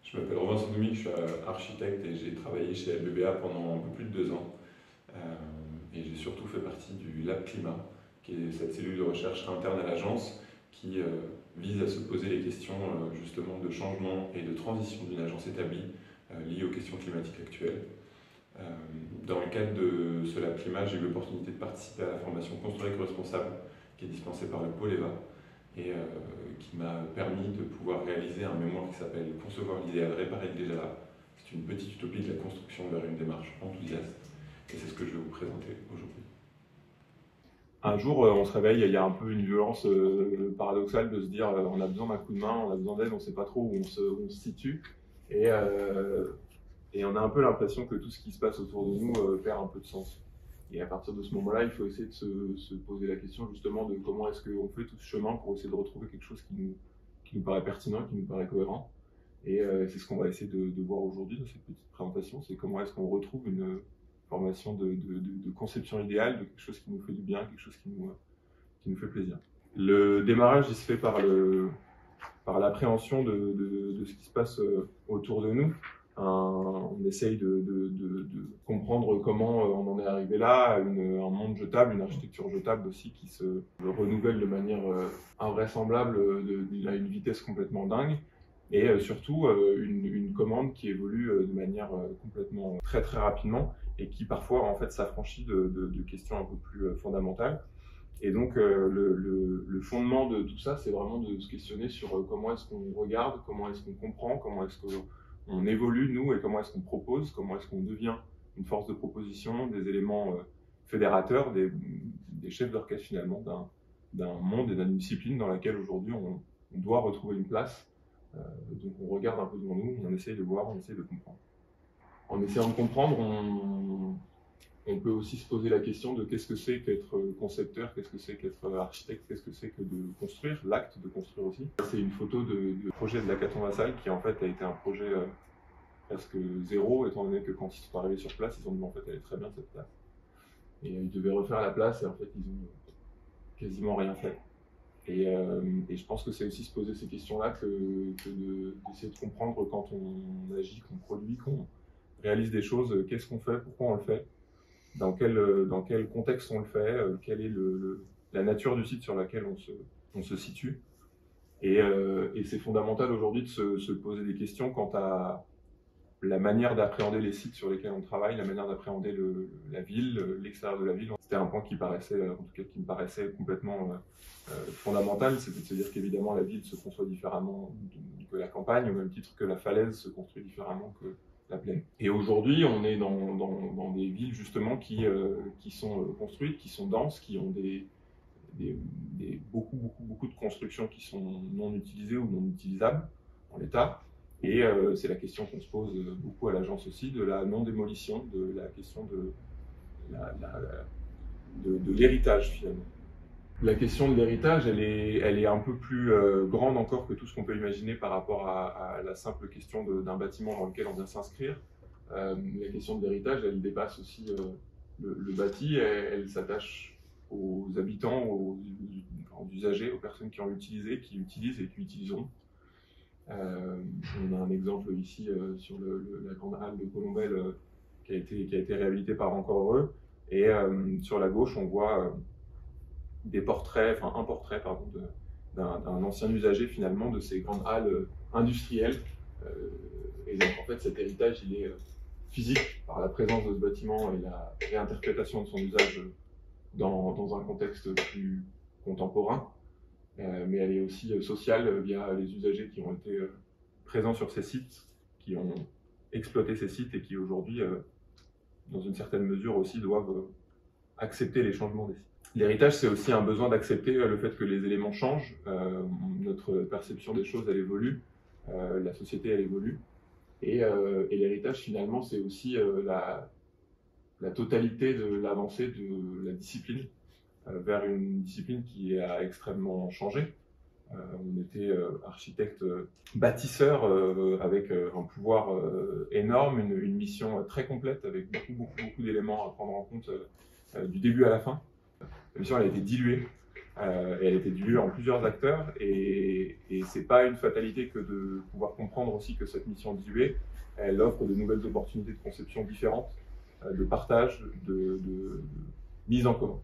Je m'appelle Robin Sandoumi, je suis architecte et j'ai travaillé chez LBBA pendant un peu plus de 2 ans. Et j'ai surtout fait partie du Lab Climat, qui est cette cellule de recherche interne à l'agence qui vise à se poser les questions justement de changement et de transition d'une agence établie liée aux questions climatiques actuelles. Dans le cadre de ce Lab Climat, j'ai eu l'opportunité de participer à la formation Construire éco-responsable qui est dispensée par le Pôle EVA et qui m'a permis de pouvoir réaliser un mémoire qui s'appelle Concevoir l'idéal, réparer le déjà là. C'est une petite utopie de la construction vers une démarche enthousiaste et c'est ce que je vais vous présenter aujourd'hui. Un jour, on se réveille, il y a un peu une violence paradoxale de se dire on a besoin d'un coup de main, on a besoin d'aide, on ne sait pas trop où on se situe. Et, euh, et on a un peu l'impression que tout ce qui se passe autour de nous perd un peu de sens. Et à partir de ce moment-là, il faut essayer de se poser la question justement de comment est-ce qu'on fait tout ce chemin pour essayer de retrouver quelque chose qui nous paraît pertinent, qui nous paraît cohérent. Et c'est ce qu'on va essayer de voir aujourd'hui dans cette petite présentation, c'est comment est-ce qu'on retrouve une formation de conception idéale, de quelque chose qui nous fait du bien, quelque chose qui nous fait plaisir. Le démarrage, il se fait par l'appréhension de ce qui se passe autour de nous. On essaye de comprendre comment on en est arrivé là, un monde jetable, une architecture jetable aussi qui se renouvelle de manière invraisemblable à une vitesse complètement dingue. Et surtout une commande qui évolue de manière complètement très très rapidement et qui parfois en fait s'affranchit de questions un peu plus fondamentales. Et donc le fondement de tout ça, c'est vraiment de se questionner sur comment est-ce qu'on regarde, comment est-ce qu'on comprend, comment est-ce qu'on évolue nous et comment est-ce qu'on propose, comment est-ce qu'on devient une force de proposition, des éléments fédérateurs, des chefs d'orchestre finalement d'un monde et d'une discipline dans laquelle aujourd'hui on doit retrouver une place. Donc on regarde un peu devant nous, on essaye de voir, on essaye de comprendre. En essayant de comprendre, on peut aussi se poser la question de qu'est-ce que c'est qu'être concepteur, qu'est-ce que c'est qu'être architecte, qu'est-ce que c'est que de construire, l'acte de construire aussi. C'est une photo du projet de la Caton-Vassal qui en fait a été un projet presque zéro, étant donné que quand ils sont arrivés sur place, ils ont dit en fait elle est très bien cette place. Et ils devaient refaire la place et en fait ils ont quasiment rien fait. Et je pense que c'est aussi se poser ces questions-là que d'essayer de comprendre quand on agit, qu'on produit, qu'on réalise des choses, qu'est-ce qu'on fait, pourquoi on le fait, dans quel contexte on le fait, quelle est la nature du site sur laquelle on se situe. Et c'est fondamental aujourd'hui de se poser des questions quant à la manière d'appréhender les sites sur lesquels on travaille, la manière d'appréhender la ville, l'extérieur de la ville. C'était un point qui paraissait, en tout cas qui me paraissait complètement fondamental, c'était de se dire qu'évidemment la ville se construit différemment que la campagne, au même titre que la falaise se construit différemment que la plaine. Et aujourd'hui, on est dans des villes justement qui sont construites, qui sont denses, qui ont beaucoup de constructions qui sont non utilisées ou non utilisables en l'état. Et c'est la question qu'on se pose beaucoup à l'agence aussi, de la non-démolition, de la question de l'héritage finalement. La question de l'héritage, elle est un peu plus grande encore que tout ce qu'on peut imaginer par rapport à la simple question d'un bâtiment dans lequel on vient s'inscrire. La question de l'héritage, elle dépasse aussi le bâti, elle s'attache aux habitants, aux usagers, aux personnes qui ont utilisé, qui utilisent et qui utiliseront. On a un exemple ici sur la grande halle de Colombelle qui a été réhabilitée par Encore Heureux. Et sur la gauche, on voit un portrait d'un ancien usager finalement de ces grandes halles industrielles. Et donc en fait cet héritage il est physique par la présence de ce bâtiment et la réinterprétation de son usage dans un contexte plus contemporain. Mais elle est aussi sociale via les usagers qui ont été présents sur ces sites, qui ont exploité ces sites et qui aujourd'hui, dans une certaine mesure aussi, doivent accepter les changements des sites. L'héritage, c'est aussi un besoin d'accepter le fait que les éléments changent, notre perception des choses, elle évolue, la société, elle évolue. Et l'héritage, finalement, c'est aussi la totalité de l'avancée de la discipline vers une discipline qui a extrêmement changé. On était architecte bâtisseur avec un pouvoir énorme, une mission très complète avec beaucoup d'éléments à prendre en compte du début à la fin. La mission elle a été diluée et elle était diluée en plusieurs acteurs, et c'est pas une fatalité que de pouvoir comprendre aussi que cette mission diluée, elle offre de nouvelles opportunités de conception différentes, de partage, de mise en commun.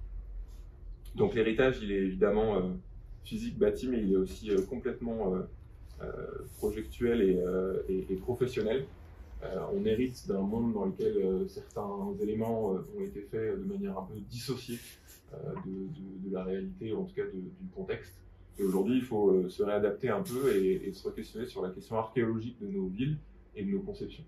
Donc l'héritage, il est évidemment physique, bâti, mais il est aussi complètement projectuel et professionnel. On hérite d'un monde dans lequel certains éléments ont été faits de manière un peu dissociée de la réalité, ou en tout cas du contexte. Et aujourd'hui, il faut se réadapter un peu et se questionner sur la question archéologique de nos villes et de nos conceptions.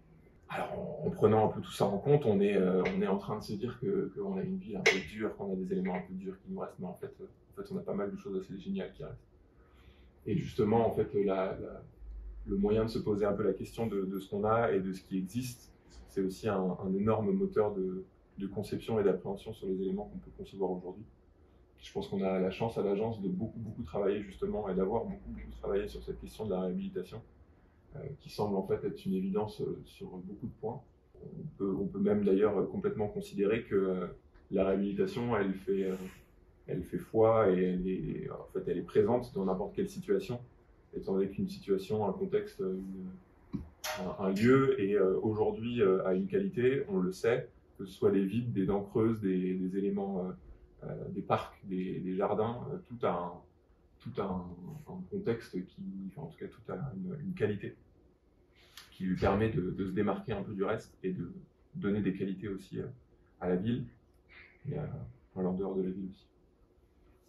Alors, en prenant un peu tout ça en compte, on est en train de se dire qu'on a une ville un peu dure, qu'on a des éléments un peu durs qui nous restent, mais en fait, on a pas mal de choses assez géniales qui restent. Et justement, en fait, le moyen de se poser un peu la question de ce qu'on a et de ce qui existe, c'est aussi un énorme moteur de conception et d'appréhension sur les éléments qu'on peut concevoir aujourd'hui. Je pense qu'on a la chance à l'agence de beaucoup travailler justement et d'avoir beaucoup travaillé sur cette question de la réhabilitation, qui semble en fait être une évidence sur beaucoup de points. On peut même d'ailleurs complètement considérer que la réhabilitation, elle fait foi et elle est présente dans n'importe quelle situation, étant donné qu'une situation, un contexte, un lieu et aujourd'hui a une qualité, on le sait, que ce soit des vides, des dents creuses, des éléments, des parcs, des jardins, tout a un contexte en tout cas tout a une qualité qui lui permet de se démarquer un peu du reste et de donner des qualités aussi à la ville et à l'en dehors de la ville aussi.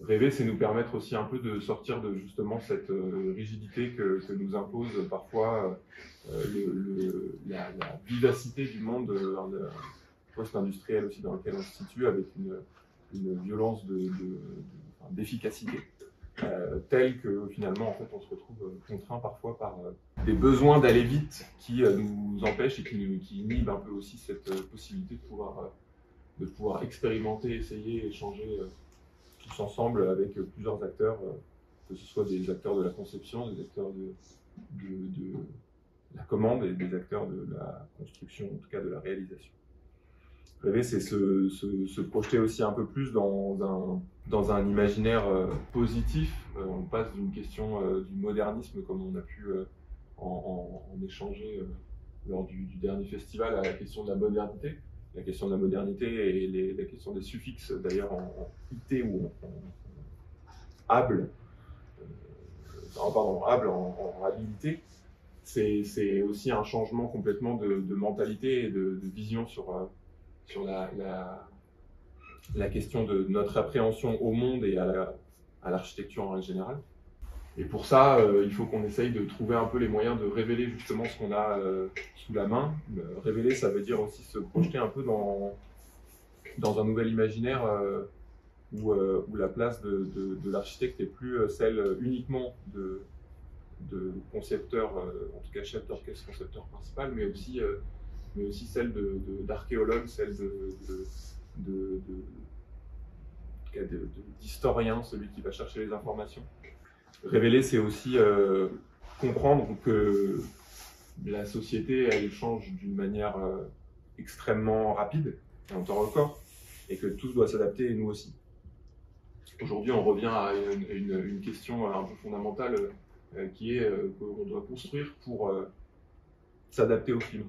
Rêver, c'est nous permettre aussi un peu de sortir de justement cette rigidité que nous impose parfois la vivacité du monde post-industriel aussi dans lequel on se situe, avec une violence d'efficacité telle que finalement en fait on se retrouve contraint parfois par des besoins d'aller vite qui nous empêchent et qui inhibent un peu aussi cette possibilité de pouvoir expérimenter, essayer, échanger tous ensemble avec plusieurs acteurs, que ce soit des acteurs de la conception, des acteurs de la commande et des acteurs de la construction, en tout cas de la réalisation. Rêver, c'est se projeter aussi un peu plus dans un imaginaire positif. On passe d'une question du modernisme, comme on a pu en échanger lors du dernier festival, à la question de la modernité. La question de la modernité et la question des suffixes, d'ailleurs en IT ou en able, able en habilité, c'est aussi un changement complètement de mentalité et de vision sur la question de notre appréhension au monde et à l'architecture en général. Et pour ça, il faut qu'on essaye de trouver un peu les moyens de révéler justement ce qu'on a sous la main. Révéler, ça veut dire aussi se projeter un peu dans un nouvel imaginaire où la place de l'architecte n'est plus celle uniquement de concepteur, en tout cas chef d'orchestre, concepteur principal, mais aussi celle d'archéologue, celle d'historien, celui qui va chercher les informations. Révéler, c'est aussi comprendre que la société, elle change d'une manière extrêmement rapide, en temps record, et que tout doit s'adapter, et nous aussi. Aujourd'hui, on revient à une question un peu fondamentale qui est qu'on doit construire pour s'adapter au climat.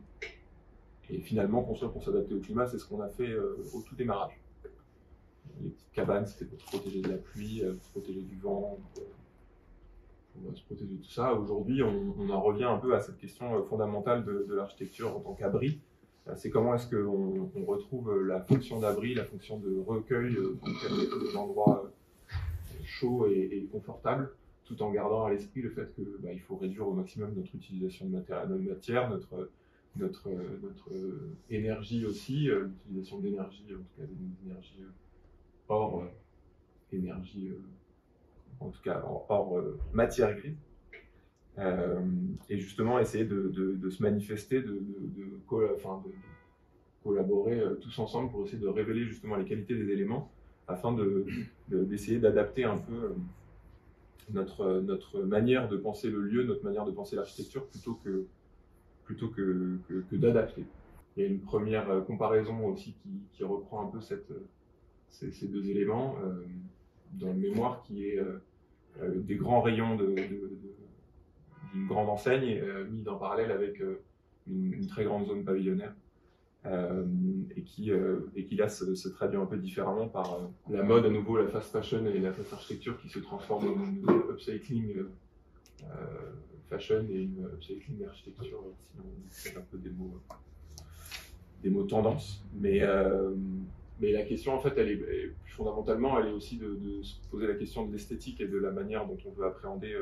Et finalement, construire pour s'adapter au climat, c'est ce qu'on a fait au tout démarrage. Les petites cabanes, c'était pour se protéger de la pluie, se protéger du vent, pour se protéger de tout ça. Aujourd'hui, on en revient un peu à cette question fondamentale de l'architecture en tant qu'abri. C'est comment est-ce qu'on retrouve la fonction d'abri, la fonction de recueil, des endroits chauds et confortables, tout en gardant à l'esprit le fait qu'il faut réduire au maximum notre utilisation de matière, notre énergie aussi, l'utilisation d'énergie, en tout cas des énergies hors énergie, en tout cas hors matière grise. Et justement essayer de se manifester, de collaborer tous ensemble pour essayer de révéler justement les qualités des éléments afin d'essayer d'adapter un peu notre manière de penser le lieu, notre manière de penser l'architecture plutôt que d'adapter. Il y a une première comparaison aussi qui reprend un peu ces deux éléments. dans le mémoire, qui est des grands rayons d'une grande enseigne mis en parallèle avec une très grande zone pavillonnaire. Et qui là se traduit un peu différemment par la mode à nouveau, la fast fashion et la fast architecture qui se transforment en une upcycling fashion et une upcycling architecture, si on fait un peu des mots tendance. Mais la question, en fait, elle est plus fondamentalement, elle est aussi de se poser la question de l'esthétique et de la manière dont on veut appréhender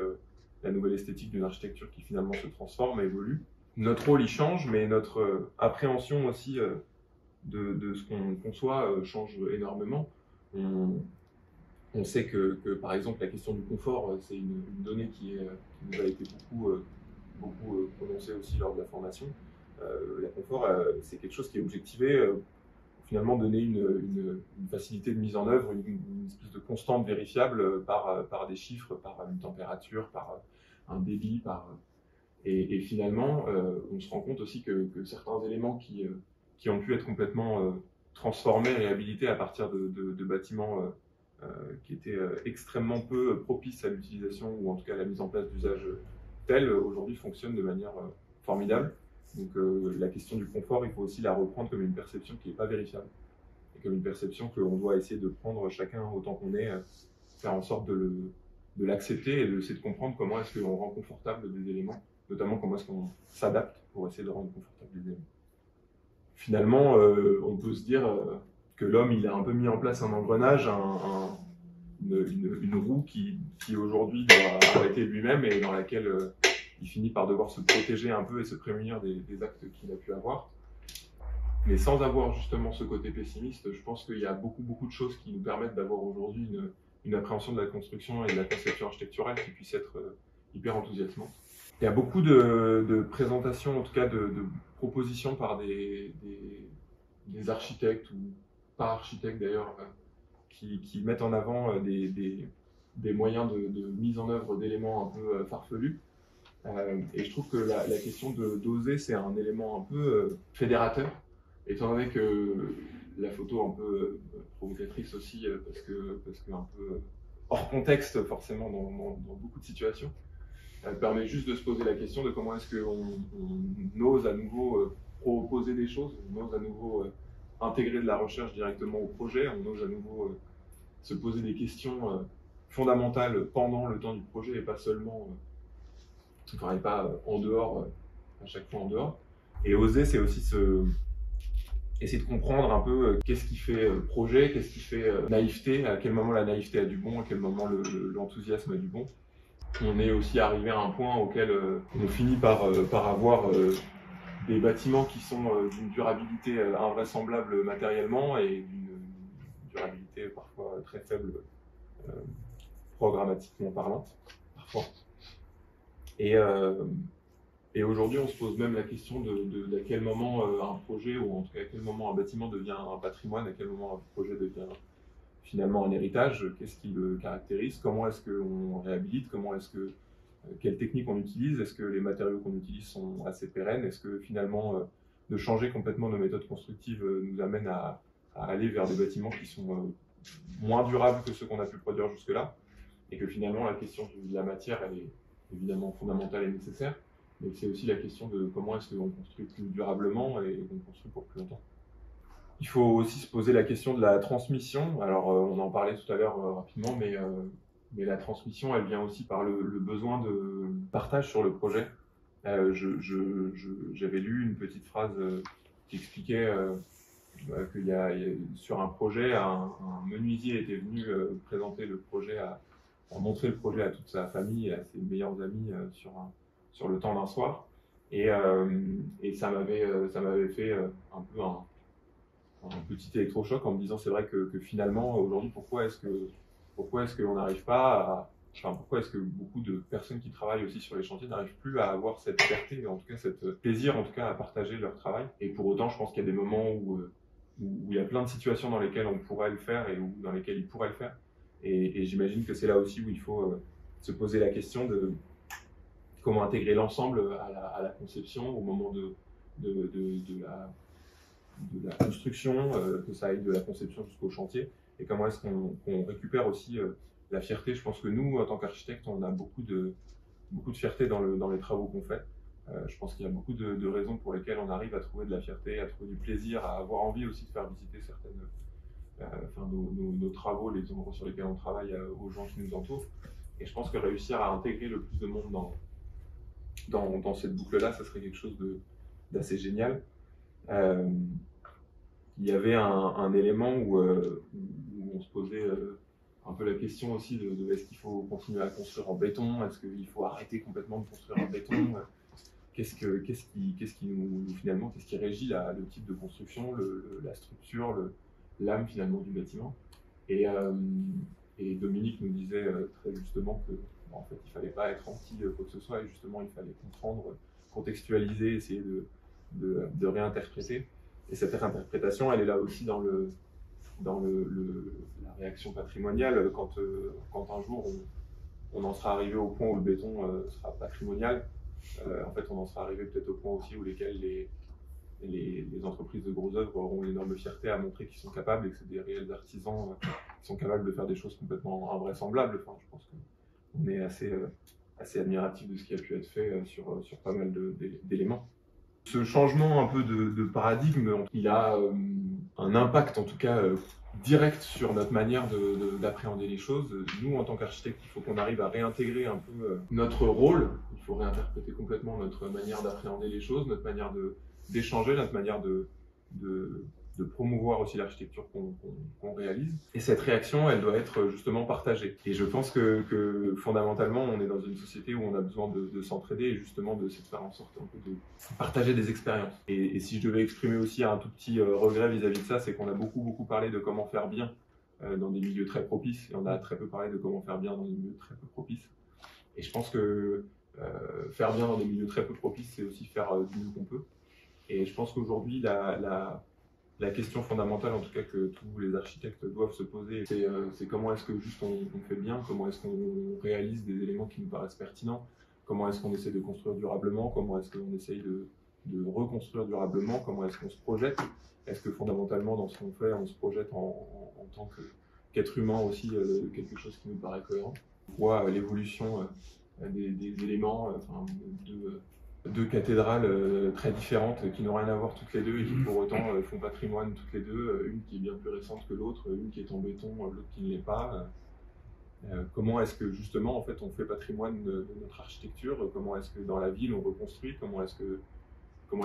la nouvelle esthétique d'une architecture qui finalement se transforme et évolue. Notre rôle y change, mais notre appréhension aussi de ce qu'on conçoit change énormément. On sait que, par exemple, la question du confort, c'est une donnée qui nous a été beaucoup prononcée aussi lors de la formation. Le confort, c'est quelque chose qui est objectivé, finalement donner une facilité de mise en œuvre, une espèce de constante vérifiable par des chiffres, par une température, par un débit, et finalement, on se rend compte aussi que certains éléments qui ont pu être complètement transformés, réhabilités à partir de bâtiments qui étaient extrêmement peu propices à l'utilisation ou en tout cas à la mise en place d'usages tels, aujourd'hui fonctionnent de manière formidable. Donc la question du confort, il faut aussi la reprendre comme une perception qui n'est pas vérifiable et comme une perception qu'on doit essayer de prendre chacun autant qu'on est, faire en sorte de l'accepter et d'essayer de comprendre comment est-ce qu'on rend confortable des éléments, notamment comment est-ce qu'on s'adapte pour essayer de rendre confortable des éléments. Finalement, on peut se dire que l'homme, il a un peu mis en place un engrenage, une roue qui aujourd'hui doit arrêter lui-même et dans laquelle il finit par devoir se protéger un peu et se prémunir des actes qu'il a pu avoir. Mais sans avoir justement ce côté pessimiste, je pense qu'il y a beaucoup de choses qui nous permettent d'avoir aujourd'hui une appréhension de la construction et de la conception architecturale qui puisse être hyper enthousiasmante. Il y a beaucoup de présentations, en tout cas de propositions par des architectes ou pas architectes d'ailleurs, qui mettent en avant des moyens de mise en œuvre d'éléments un peu farfelus. Et je trouve que la question d'oser, c'est un élément un peu fédérateur, étant donné que la photo un peu provocatrice aussi, parce que un peu hors contexte forcément dans beaucoup de situations. Elle permet juste de se poser la question de comment est-ce qu'on ose à nouveau proposer des choses, on ose à nouveau intégrer de la recherche directement au projet, on ose à nouveau se poser des questions fondamentales pendant le temps du projet et pas seulement, et pas en dehors, à chaque fois en dehors. Et oser, c'est aussi essayer de comprendre un peu qu'est-ce qui fait projet, qu'est-ce qui fait naïveté, à quel moment la naïveté a du bon, à quel moment l'enthousiasme a du bon. On est aussi arrivé à un point auquel on finit par avoir des bâtiments qui sont d'une durabilité invraisemblable matériellement et d'une durabilité parfois très faible programmatiquement parlante, parfois. Et aujourd'hui, on se pose même la question d'à quel moment un projet, ou en tout cas à quel moment un bâtiment devient un patrimoine, à quel moment un projet devient finalement un héritage, qu'est-ce qui le caractérise, comment est-ce qu'on réhabilite, quelles techniques on utilise, est-ce que les matériaux qu'on utilise sont assez pérennes, est-ce que finalement de changer complètement nos méthodes constructives nous amène à aller vers des bâtiments qui sont moins durables que ceux qu'on a pu produire jusque-là, et que finalement la question de la matière, elle est évidemment fondamentale et nécessaire, mais c'est aussi la question de comment est-ce qu'on construit plus durablement et qu'on construit pour plus longtemps. Il faut aussi se poser la question de la transmission. Alors, on en parlait tout à l'heure rapidement, mais la transmission, elle vient aussi par le besoin de partage sur le projet. J'avais lu une petite phrase qui expliquait sur un projet, un menuisier était venu présenter le projet, montrer le projet à toute sa famille et à ses meilleurs amis sur le temps d'un soir. Et ça m'avait fait un peu un petit électrochoc en me disant c'est vrai que finalement aujourd'hui pourquoi est-ce qu'on n'arrive pas pourquoi est-ce que beaucoup de personnes qui travaillent aussi sur les chantiers n'arrivent plus à avoir cette fierté, en tout cas cette plaisir en tout cas à partager leur travail. Et pour autant je pense qu'il y a des moments où il y a plein de situations dans lesquelles on pourrait le faire et dans lesquelles ils pourraient le faire. Et j'imagine que c'est là aussi où il faut se poser la question de comment intégrer l'ensemble à la conception au moment de la construction, que ça aille de la conception jusqu'au chantier, et comment est-ce qu'on récupère aussi la fierté. Je pense que nous, en tant qu'architectes, on a beaucoup de fierté dans les travaux qu'on fait. Je pense qu'il y a beaucoup de raisons pour lesquelles on arrive à trouver de la fierté, à trouver du plaisir, à avoir envie aussi de faire visiter nos travaux, les endroits sur lesquels on travaille aux gens qui nous entourent. Et je pense que réussir à intégrer le plus de monde dans cette boucle-là, ça serait quelque chose d'assez génial. Il y avait un élément où on se posait un peu la question aussi de est-ce qu'il faut continuer à construire en béton, est-ce qu'il faut arrêter complètement de construire en béton, qu'est-ce qui régit le type de construction, la structure, l'âme finalement du bâtiment. Et Dominique nous disait très justement que en fait, il ne fallait pas être anti quoi que ce soit, et justement il fallait comprendre, contextualiser, essayer de réinterpréter. Et cette réinterprétation, elle est là aussi dans la réaction patrimoniale. Quand un jour on en sera arrivé au point où le béton sera patrimonial, en fait on en sera arrivé peut-être au point aussi où les entreprises de gros œuvres auront une énorme fierté à montrer qu'ils sont capables et que c'est des réels artisans qui sont capables de faire des choses complètement invraisemblables. Enfin, je pense qu'on est assez admiratif de ce qui a pu être fait sur pas mal d'éléments. Ce changement un peu de paradigme, il a un impact en tout cas direct sur notre manière d'appréhender les choses. Nous, en tant qu'architectes, il faut qu'on arrive à réintégrer un peu notre rôle. Il faut réinterpréter complètement notre manière d'appréhender les choses, notre manière d'échanger, notre manière de promouvoir aussi l'architecture qu'on réalise. Et cette réaction, elle doit être justement partagée. Et je pense que fondamentalement, on est dans une société où on a besoin de s'entraider et justement de faire en sorte un peu de partager des expériences. Et si je devais exprimer aussi un tout petit regret vis-à-vis de ça, c'est qu'on a beaucoup parlé de comment faire bien dans des milieux très propices, et on a très peu parlé de comment faire bien dans des milieux très peu propices. Et je pense que faire bien dans des milieux très peu propices, c'est aussi faire du mieux qu'on peut. Et je pense qu'aujourd'hui, la question fondamentale, en tout cas, que tous les architectes doivent se poser, c'est comment est-ce que juste on fait bien, comment est-ce qu'on réalise des éléments qui nous paraissent pertinents, comment est-ce qu'on essaie de construire durablement, comment est-ce qu'on essaye de reconstruire durablement, comment est-ce qu'on se projette, est-ce que fondamentalement dans ce qu'on fait, on se projette en tant qu'être humain aussi, quelque chose qui nous paraît cohérent. On voit l'évolution des éléments, deux cathédrales très différentes qui n'ont rien à voir toutes les deux et qui pour autant font patrimoine toutes les deux, une qui est bien plus récente que l'autre, une qui est en béton, l'autre qui ne l'est pas. Comment est-ce que justement en fait on fait patrimoine de notre architecture, comment est-ce que dans la ville on reconstruit, comment est-ce qu'on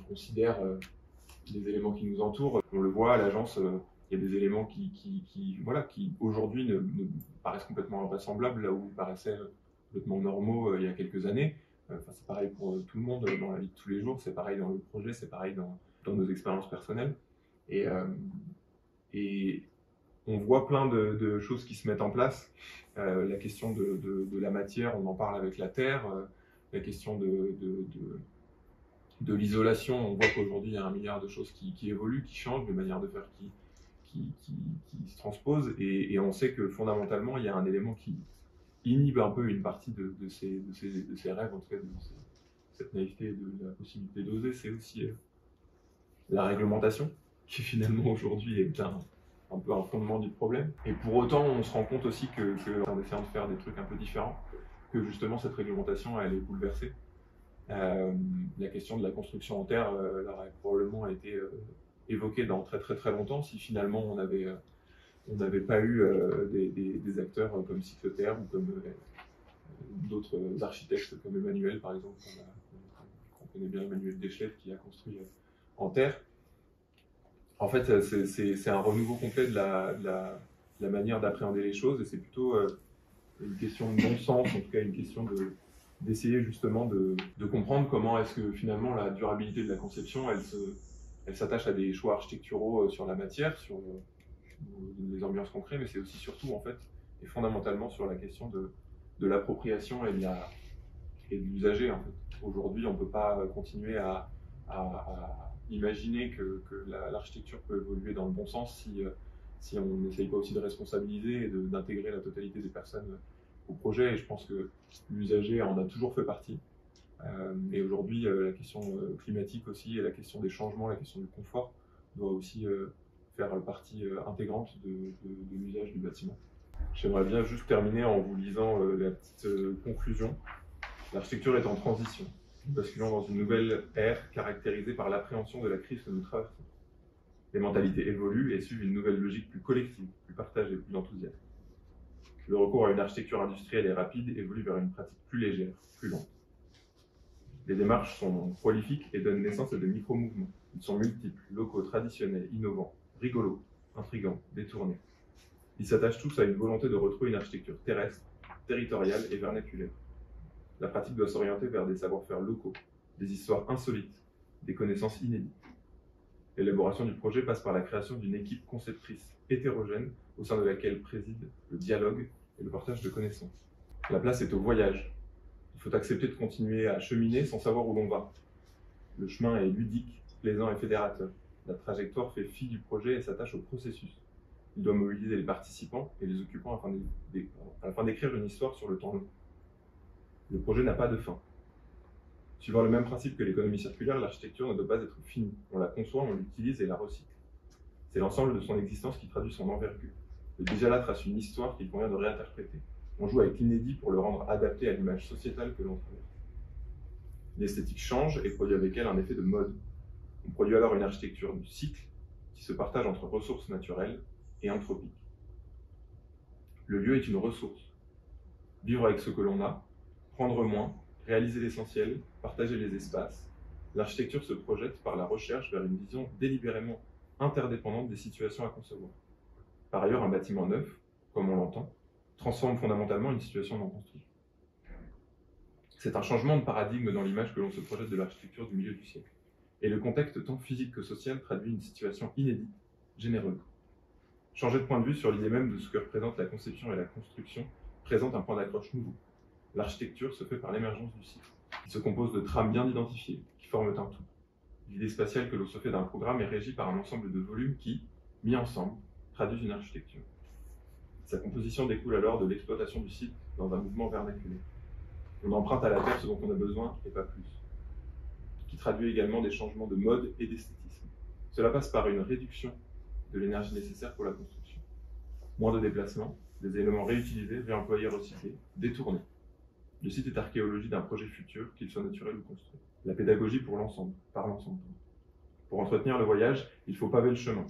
considère les éléments qui nous entourent. On le voit à l'agence, il y a des éléments qui aujourd'hui ne paraissent complètement invraisemblables là où ils paraissaient complètement normaux il y a quelques années. C'est pareil pour tout le monde dans la vie de tous les jours, c'est pareil dans le projet, c'est pareil dans nos expériences personnelles. Et on voit plein de choses qui se mettent en place. La question de la matière, on en parle avec la terre. La question de l'isolation, on voit qu'aujourd'hui il y a 1 milliard de choses qui évoluent, qui changent, de manière de faire qui se transposent. Et on sait que fondamentalement, il y a un élément qui inhibe un peu une partie de ces rêves, en tout cas de cette naïveté, de la possibilité d'oser, c'est aussi la réglementation, qui finalement aujourd'hui est un peu un fondement du problème. Et pour autant, on se rend compte aussi en essayant de faire des trucs un peu différents, que justement cette réglementation, elle est bouleversée. La question de la construction en terre, elle aurait probablement été évoquée dans très longtemps si finalement on n'avait pas eu des acteurs comme Cyclotherm ou comme d'autres architectes comme Emmanuel, par exemple, qu'on connaît bien, Emmanuel Deschlet, qui a construit en terre. En fait, c'est un renouveau complet de la manière d'appréhender les choses, et c'est plutôt une question de bon sens, en tout cas une question d'essayer justement de comprendre comment est-ce que finalement la durabilité de la conception, elle s'attache à des choix architecturaux sur la matière, sur les ambiances qu'on crée, mais c'est aussi surtout en fait et fondamentalement sur la question de l'appropriation et de l'usager. En fait. Aujourd'hui, on ne peut pas continuer à imaginer que l'architecture peut évoluer dans le bon sens si on n'essaye pas aussi de responsabiliser et d'intégrer la totalité des personnes au projet. Et je pense que l'usager en a toujours fait partie. Et aujourd'hui, la question climatique aussi et la question des changements, la question du confort doit aussi faire partie intégrante de l'usage du bâtiment. J'aimerais bien juste terminer en vous lisant la petite conclusion. L'architecture est en transition, basculant dans une nouvelle ère caractérisée par l'appréhension de la crise que nous traversons. Les mentalités évoluent et suivent une nouvelle logique plus collective, plus partagée, plus enthousiaste. Le recours à une architecture industrielle et rapide évolue vers une pratique plus légère, plus lente. Les démarches sont prolifiques et donnent naissance à de micro-mouvements. Ils sont multiples, locaux, traditionnels, innovants, rigolos, intrigants, détournés. Ils s'attachent tous à une volonté de retrouver une architecture terrestre, territoriale et vernaculaire. La pratique doit s'orienter vers des savoir-faire locaux, des histoires insolites, des connaissances inédites. L'élaboration du projet passe par la création d'une équipe conceptrice hétérogène au sein de laquelle préside le dialogue et le partage de connaissances. La place est au voyage. Il faut accepter de continuer à cheminer sans savoir où l'on va. Le chemin est ludique, plaisant et fédérateur. La trajectoire fait fi du projet et s'attache au processus. Il doit mobiliser les participants et les occupants afin d'écrire une histoire sur le temps long. Le projet n'a pas de fin. Suivant le même principe que l'économie circulaire, l'architecture ne doit pas être finie. On la conçoit, on l'utilise et la recycle. C'est l'ensemble de son existence qui traduit son envergure. Le déjà-là trace une histoire qu'il convient de réinterpréter. On joue avec l'inédit pour le rendre adapté à l'image sociétale que l'on traverse. L'esthétique change et produit avec elle un effet de mode. On produit alors une architecture du cycle qui se partage entre ressources naturelles et anthropiques. Le lieu est une ressource. Vivre avec ce que l'on a, prendre moins, réaliser l'essentiel, partager les espaces. L'architecture se projette par la recherche vers une vision délibérément interdépendante des situations à concevoir. Par ailleurs, un bâtiment neuf, comme on l'entend, transforme fondamentalement une situation non construite. C'est un changement de paradigme dans l'image que l'on se projette de l'architecture du milieu du siècle. Et le contexte tant physique que social traduit une situation inédite, généreuse. Changer de point de vue sur l'idée même de ce que représente la conception et la construction présente un point d'accroche nouveau. L'architecture se fait par l'émergence du cycle. Il se compose de trames bien identifiées, qui forment un tout. L'idée spatiale que l'on se fait d'un programme est régie par un ensemble de volumes qui, mis ensemble, traduisent une architecture. Sa composition découle alors de l'exploitation du site dans un mouvement vernaculaire. On emprunte à la terre ce dont on a besoin et pas plus, qui traduit également des changements de mode et d'esthétisme. Cela passe par une réduction de l'énergie nécessaire pour la construction. Moins de déplacements, des éléments réutilisés, réemployés, recyclés, détournés. Le site est archéologie d'un projet futur, qu'il soit naturel ou construit. La pédagogie pour l'ensemble, par l'ensemble. Pour entretenir le voyage, il faut paver le chemin.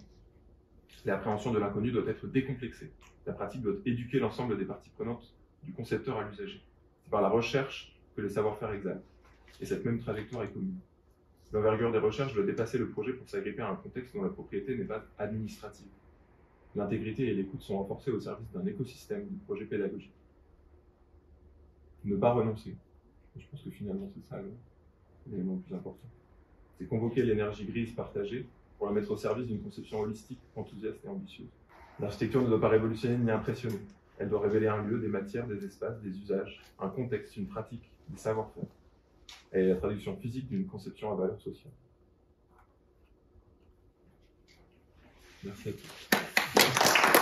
L'appréhension de l'inconnu doit être décomplexée. La pratique doit éduquer l'ensemble des parties prenantes, du concepteur à l'usager. C'est par la recherche que les savoir-faire exaltent. Et cette même trajectoire est commune. L'envergure des recherches doit dépasser le projet pour s'agripper à un contexte dont la propriété n'est pas administrative. L'intégrité et l'écoute sont renforcées au service d'un écosystème du projet pédagogique. Ne pas renoncer. Je pense que finalement c'est ça l'élément le plus important. C'est convoquer l'énergie grise partagée pour la mettre au service d'une conception holistique, enthousiaste et ambitieuse. L'architecture ne doit pas révolutionner ni impressionner. Elle doit révéler un lieu, des matières, des espaces, des usages, un contexte, une pratique, des savoir-faire. Elle est la traduction physique d'une conception à valeur sociale. Merci à tous.